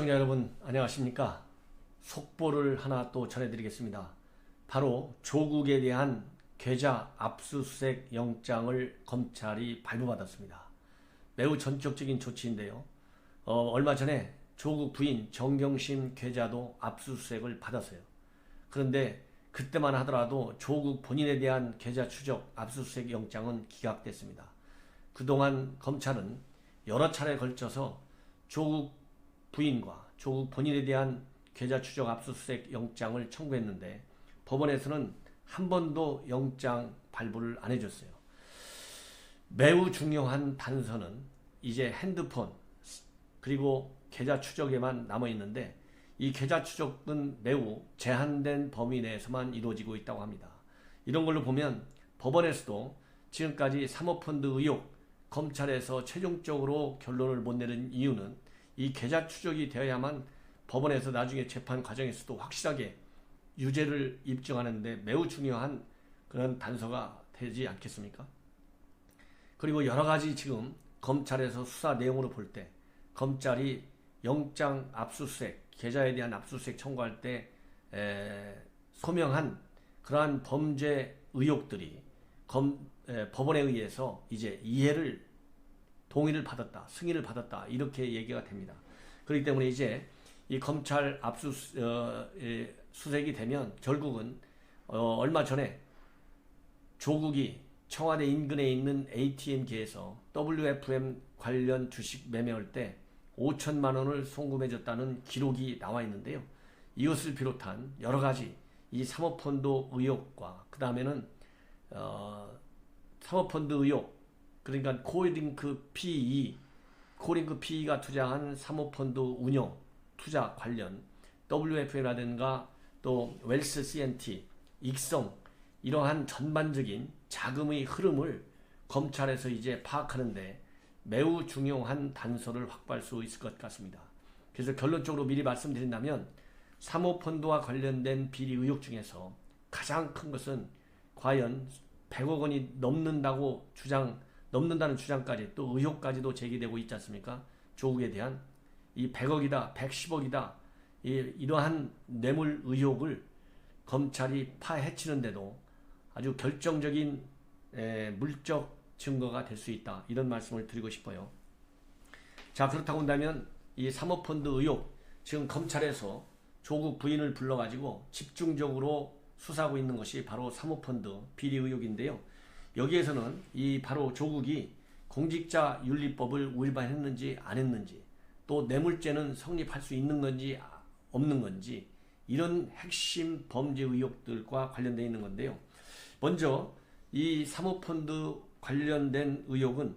시청자 여러분 안녕하십니까? 속보를 하나 또 전해드리겠습니다. 바로 조국에 대한 계좌 압수수색 영장을 검찰이 발부받았습니다. 매우 전격적인 조치인데요. 얼마 전에 조국 부인 정경심 계좌도 압수수색을 받았어요. 그런데 그때만 하더라도 조국 본인에 대한 계좌 추적 압수수색 영장은 기각됐습니다. 그동안 검찰은 여러 차례 걸쳐서 조국 부인과 조국 본인에 대한 계좌 추적 압수수색 영장을 청구했는데 법원에서는 한 번도 영장 발부를 안 해줬어요. 매우 중요한 단서는 이제 핸드폰 그리고 계좌 추적에만 남아있는데 이 계좌 추적은 매우 제한된 범위 내에서만 이루어지고 있다고 합니다. 이런 걸로 보면 법원에서도 지금까지 사모펀드 의혹 검찰에서 최종적으로 결론을 못 내는 이유는 이 계좌 추적이 되어야만 법원에서 나중에 재판 과정에서도 확실하게 유죄를 입증하는데 매우 중요한 그런 단서가 되지 않겠습니까? 그리고 여러 가지 지금 검찰에서 수사 내용으로 볼 때 검찰이 영장 압수수색, 계좌에 대한 압수수색 청구할 때 소명한 그러한 범죄 의혹들이 법원에 의해서 이제 동의를 받았다, 승인을 받았다 이렇게 얘기가 됩니다. 그렇기 때문에 이제 이 검찰 압수수색이 되면 결국은 얼마 전에 조국이 청와대 인근에 있는 ATM기에서 WFM 관련 주식 매매할 때 5천만 원을 송금해줬다는 기록이 나와 있는데요. 이것을 비롯한 여러 가지 이 사모펀드 의혹과 그 다음에는 사모펀드 의혹 그러니까 코링크 PE가 투자한 사모펀드 운영 투자 관련 WF라든가 또 웰스 CNT 익성 이러한 전반적인 자금의 흐름을 검찰에서 이제 파악하는데 매우 중요한 단서를 확보할 수 있을 것 같습니다. 그래서 결론적으로 미리 말씀드린다면 사모펀드와 관련된 비리 의혹 중에서 가장 큰 것은 과연 100억 원이 넘는다는 주장까지 또 의혹까지도 제기되고 있지 않습니까? 조국에 대한 이 100억이다, 110억이다 이러한 뇌물 의혹을 검찰이 파헤치는데도 아주 결정적인 물적 증거가 될 수 있다. 이런 말씀을 드리고 싶어요. 자, 그렇다고 한다면 이 사모펀드 의혹 지금 검찰에서 조국 부인을 불러가지고 집중적으로 수사하고 있는 것이 바로 사모펀드 비리 의혹인데요. 여기에서는 이 바로 조국이 공직자윤리법을 위반했는지 안 했는지 또 뇌물죄는 성립할 수 있는 건지 없는 건지 이런 핵심 범죄 의혹들과 관련되어 있는 건데요. 먼저 이 사모펀드 관련된 의혹은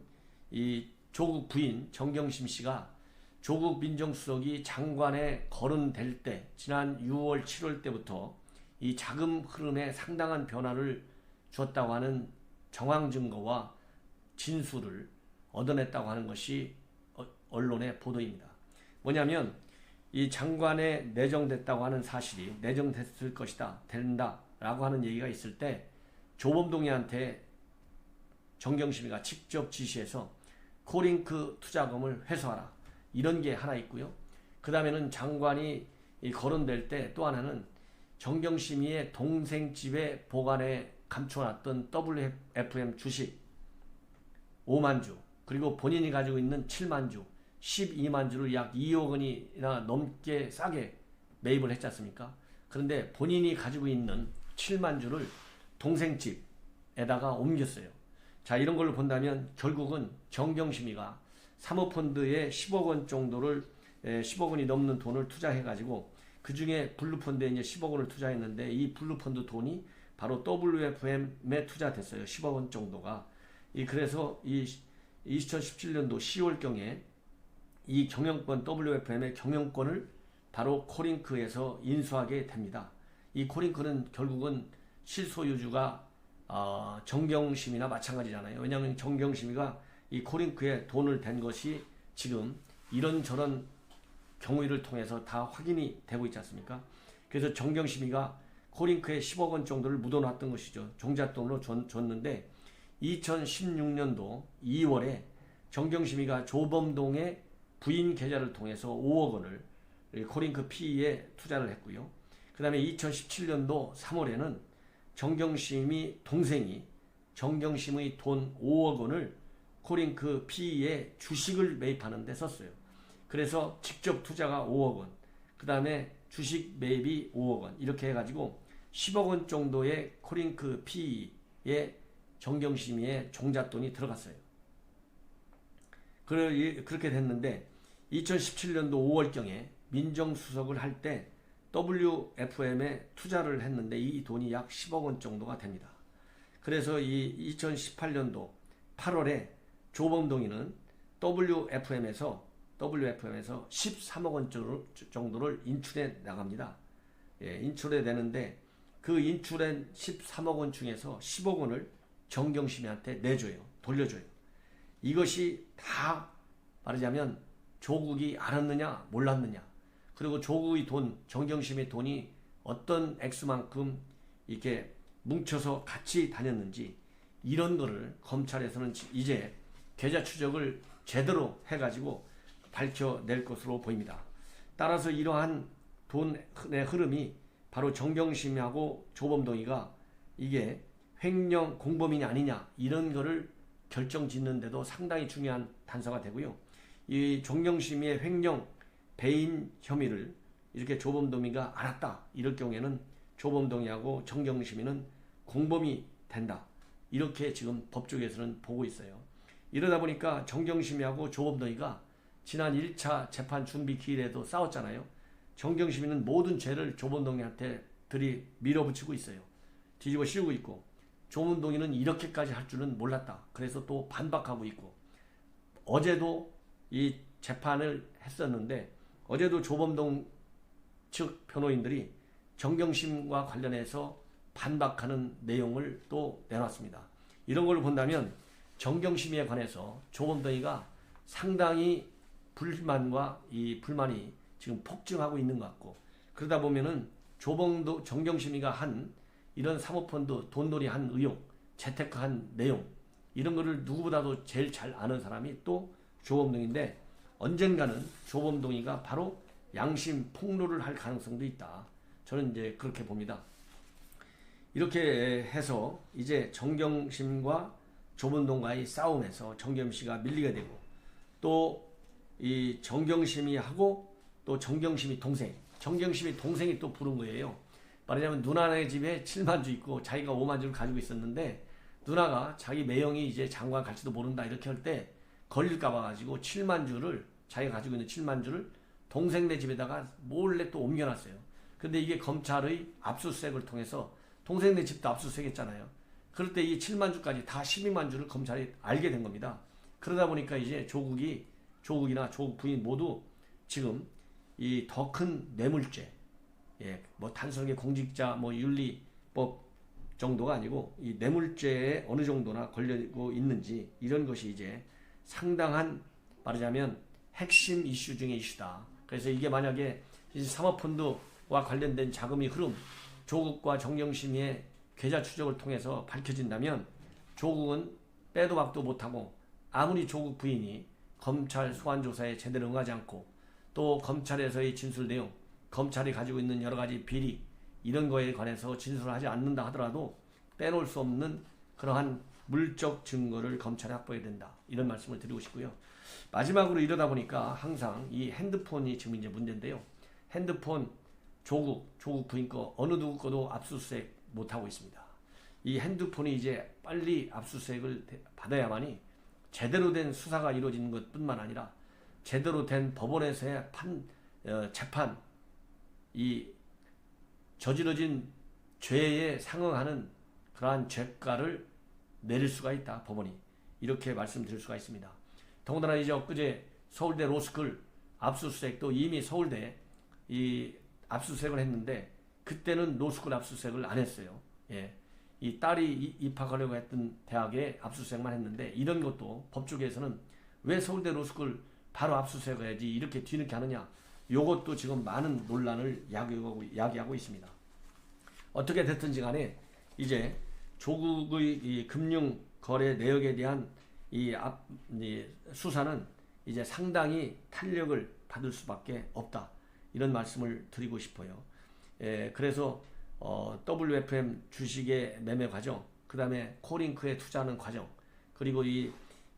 이 조국 부인 정경심 씨가 조국 민정수석이 장관에 거론될 때 지난 6월 7월 때부터 이 자금 흐름에 상당한 변화를 주었다고 하는 정황 증거와 진술을 얻어냈다고 하는 것이 언론의 보도입니다. 뭐냐면 이 장관에 내정됐다고 하는 사실이 내정됐을 것이다, 된다라고 하는 얘기가 있을 때 조범동이한테 정경심이가 직접 지시해서 코링크 투자금을 회수하라 이런 게 하나 있고요. 그 다음에는 장관이 거론될 때 또 하나는 정경심이의 동생 집에 보관해 감춰놨던 WFM 주식 5만 주 그리고 본인이 가지고 있는 7만 주 12만 주를 약 2억 원이나 넘게 싸게 매입을 했지 않습니까? 그런데 본인이 가지고 있는 7만 주를 동생 집에다가 옮겼어요. 자, 이런 걸로 본다면 결국은 정경심이가 사모펀드에 10억 원 정도를 10억 원이 넘는 돈을 투자해가지고 그 중에 블루펀드에 이제 10억 원을 투자했는데 이 블루펀드 돈이 바로 WFM에 투자됐어요. 10억 원 정도가. 그래서 이 2017년도 10월경에 이 경영권 WFM의 경영권을 바로 코링크에서 인수하게 됩니다. 이 코링크는 결국은 실소유주가 정경심이나 마찬가지잖아요. 왜냐하면 정경심이가 이 코링크에 돈을 댄 것이 지금 이런저런 경위를 통해서 다 확인이 되고 있지 않습니까? 그래서 정경심이가 코링크에 10억 원 정도를 묻어놨던 것이죠. 종잣돈으로 줬는데 2016년도 2월에 정경심이가 조범동의 부인 계좌를 통해서 5억 원을 코링크 PE에 투자를 했고요. 그 다음에 2017년도 3월에는 정경심의 돈 5억 원을 코링크 PE에 주식을 매입하는 데 썼어요. 그래서 직접 투자가 5억 원, 그 다음에 주식 매입이 5억 원, 이렇게 해가지고 10억 원 정도의 코링크 PE에 정경심의의 종잣돈이 들어갔어요. 그렇게 됐는데 2017년도 5월경에 민정수석을 할 때 WFM에 투자를 했는데 이 돈이 약 10억 원 정도가 됩니다. 그래서 이 2018년도 8월에 조범동이는 WFM에서 13억 원 정도를 인출해 나갑니다. 인출해 내는데 그 인출한 13억 원 중에서 10억 원을 정경심이한테 내줘요. 돌려줘요. 이것이 다 말하자면 조국이 알았느냐 몰랐느냐, 그리고 조국의 돈, 정경심의 돈이 어떤 액수만큼 이렇게 뭉쳐서 같이 다녔는지, 이런 거를 검찰에서는 이제 계좌 추적을 제대로 해가지고 밝혀낼 것으로 보입니다. 따라서 이러한 돈의 흐름이 바로 정경심하고 조범동이가 이게 횡령 공범이냐 아니냐, 이런 거를 결정짓는데도 상당히 중요한 단서가 되고요. 이 정경심의 횡령 배임 혐의를 이렇게 조범동이가 알았다, 이럴 경우에는 조범동이하고 정경심이는 공범이 된다, 이렇게 지금 법조계에서는 보고 있어요. 이러다 보니까 정경심이하고 조범동이가 지난 1차 재판 준비 기일에도 싸웠잖아요. 정경심이는 모든 죄를 조범동이한테 밀어붙이고 있어요. 뒤집어 씌우고 있고, 조범동이는 이렇게까지 할 줄은 몰랐다, 그래서 또 반박하고 있고, 어제도 이 재판을 했었는데 어제도 조범동 측 변호인들이 정경심과 관련해서 반박하는 내용을 또 내놨습니다. 이런 걸 본다면 정경심에 관해서 조범동이가 상당히 불만이 지금 폭증하고 있는 것 같고, 그러다 보면은 정경심이가 한 이런 사모펀드 돈놀이 한 의혹, 재테크한 내용, 이런 거를 누구보다도 제일 잘 아는 사람이 또 조범동인데, 언젠가는 조범동이가 바로 양심 폭로를 할 가능성도 있다, 저는 이제 그렇게 봅니다. 이렇게 해서 이제 정경심과 조범동과의 싸움에서 정경심이가 밀리게 되고, 또 이 정경심이하고 또 정경심이 동생이 또 부른 거예요. 말하자면 누나네 집에 7만 주 있고 자기가 5만 주를 가지고 있었는데, 누나가 자기 매형이 이제 장관 갈지도 모른다 이렇게 할 때 걸릴까 봐 가지고 7만 주를, 자기가 가지고 있는 7만 주를 동생네 집에다가 몰래 또 옮겨놨어요. 근데 이게 검찰의 압수수색을 통해서 동생네 집도 압수수색했잖아요. 그럴 때 이 7만 주까지 다 12만 주를 검찰이 알게 된 겁니다. 그러다 보니까 이제 조국이나 조국 부인 모두 지금 이 더 큰 뇌물죄, 뭐 단순하게 공직자 윤리법 정도가 아니고 이 뇌물죄에 어느 정도나 걸리고 있는지, 이런 것이 이제 상당한 말하자면 핵심 이슈 중의 이슈다. 그래서 이게 만약에 사모펀드와 관련된 자금의 흐름, 조국과 정경심의 계좌 추적을 통해서 밝혀진다면 조국은 빼도 박도 못하고, 아무리 조국 부인이 검찰 소환조사에 제대로 응하지 않고, 또 검찰에서의 진술 내용, 검찰이 가지고 있는 여러 가지 비리, 이런 거에 관해서 진술을 하지 않는다 하더라도 빼놓을 수 없는 그러한 물적 증거를 검찰에 확보해야 된다, 이런 말씀을 드리고 싶고요. 마지막으로 이러다 보니까 항상 이 핸드폰이 지금 이제 문제인데요. 핸드폰 조국 부인 거 어느 누구 거도 압수수색 못하고 있습니다. 이 핸드폰이 이제 빨리 압수수색을 받아야만이 제대로 된 수사가 이루어지는 것뿐만 아니라 제대로 된 법원에서의 재판, 이 저지러진 죄에 상응하는 그러한 죄가를 내릴 수가 있다, 법원이. 이렇게 말씀드릴 수가 있습니다. 더군다나 이제 엊그제 서울대 로스쿨 압수수색도 이미 서울대 이 압수수색을 했는데, 그때는 로스쿨 압수수색을 안 했어요. 이 딸이 입학하려고 했던 대학에 압수수색만 했는데, 이런 것도 법조계에서는 왜 서울대 로스쿨 바로 압수수색해야지 이렇게 뒤늦게 하느냐, 요것도 지금 많은 논란을 야기하고 있습니다. 어떻게 됐든지 간에 이제 조국의 이 금융 거래 내역에 대한 이 수사는 이제 상당히 탄력을 받을 수밖에 없다, 이런 말씀을 드리고 싶어요. 그래서 WFM 주식의 매매 과정, 그 다음에 코링크에 투자하는 과정, 그리고 이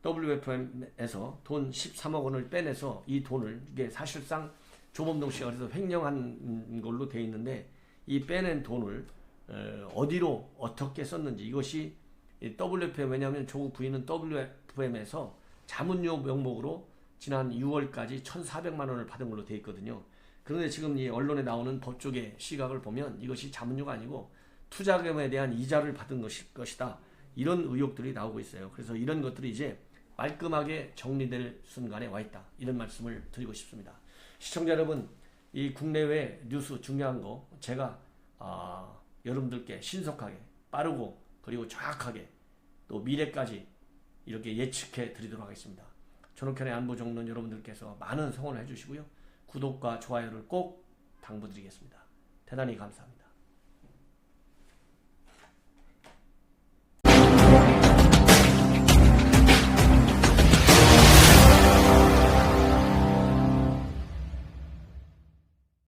WFM에서 돈 13억 원을 빼내서 이 돈을, 이게 사실상 조범동 씨가 그래서 횡령한 걸로 되어 있는데, 이 빼낸 돈을 어디로 어떻게 썼는지, 이것이 WFM, 왜냐하면 조국 부인은 WFM에서 자문료 명목으로 지난 6월까지 1,400만 원을 받은 걸로 되어 있거든요. 그런데 지금 이 언론에 나오는 법조계 시각을 보면 이것이 자문료가 아니고 투자금에 대한 이자를 받은 것이다. 이런 의혹들이 나오고 있어요. 그래서 이런 것들이 이제 말끔하게 정리될 순간에 와 있다. 이런 말씀을 드리고 싶습니다. 시청자 여러분, 이 국내외 뉴스 중요한 거 제가 여러분들께 신속하게, 빠르고, 그리고 정확하게, 또 미래까지 이렇게 예측해 드리도록 하겠습니다. 존엄현의 안보 정론 여러분들께서 많은 성원을 해주시고요. 구독과 좋아요를 꼭 당부드리겠습니다. 대단히 감사합니다.